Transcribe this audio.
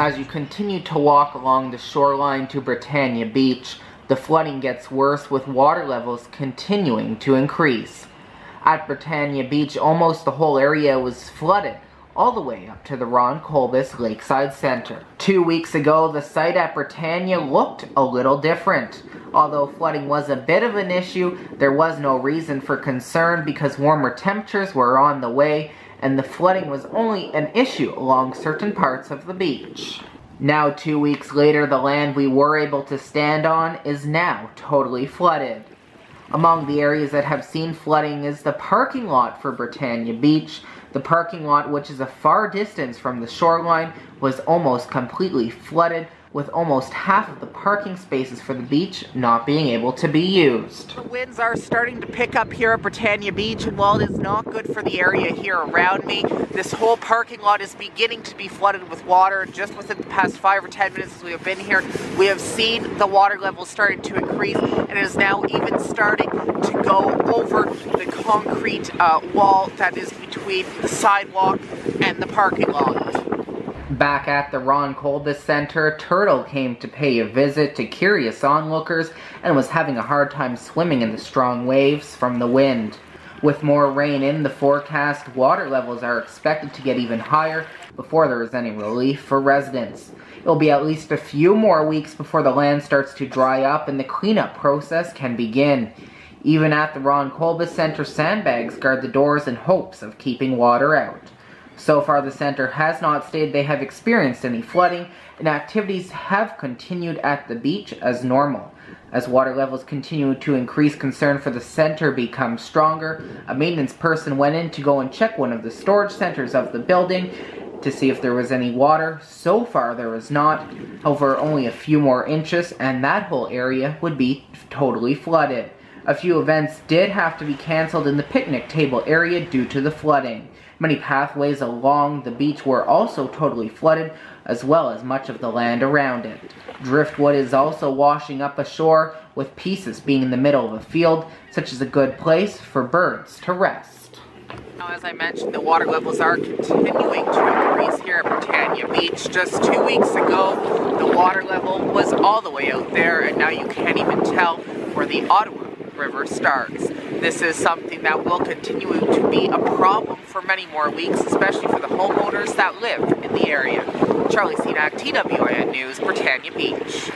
As you continue to walk along the shoreline to Britannia Beach, the flooding gets worse with water levels continuing to increase. At Britannia Beach, almost the whole area was flooded, all the way up to the Ron Colbus Lakeside Center. 2 weeks ago, the site at Britannia looked a little different. Although flooding was a bit of an issue, there was no reason for concern because warmer temperatures were on the way, and the flooding was only an issue along certain parts of the beach. Now 2 weeks later, the land we were able to stand on is now totally flooded. Among the areas that have seen flooding is the parking lot for Britannia Beach. The parking lot, which is a far distance from the shoreline, was almost completely flooded, with almost half of the parking spaces for the beach not being able to be used. The winds are starting to pick up here at Britannia Beach, and while it is not good for the area here around me, this whole parking lot is beginning to be flooded with water. Just within the past 5 or 10 minutes as we have been here, we have seen the water level starting to increase, and it is now even starting to go over the concrete wall that is between the sidewalk and the parking lot. Back at the Ron Colbus Center, Turtle came to pay a visit to curious onlookers and was having a hard time swimming in the strong waves from the wind. With more rain in the forecast, water levels are expected to get even higher before there is any relief for residents. It will be at least a few more weeks before the land starts to dry up and the cleanup process can begin. Even at the Ron Colbus Center, sandbags guard the doors in hopes of keeping water out. So far, the center has not stated they have experienced any flooding, and activities have continued at the beach as normal. As water levels continue to increase, concern for the center becomes stronger. A maintenance person went in to go and check one of the storage centers of the building to see if there was any water. So far, there is not. However, only a few more inches, and that whole area would be totally flooded. A few events did have to be canceled in the picnic table area due to the flooding. Many pathways along the beach were also totally flooded, as well as much of the land around it. Driftwood is also washing up ashore, with pieces being in the middle of a field, such as a good place for birds to rest. Now, as I mentioned, the water levels are continuing to increase here at Britannia Beach. Just 2 weeks ago, the water level was all the way out there, and now you can't even tell where the Ottawa River starts. This is something that will continue to be a problem for many more weeks, especially for the homeowners that live in the area. Charlie Cenac, TWIN News, Britannia Beach.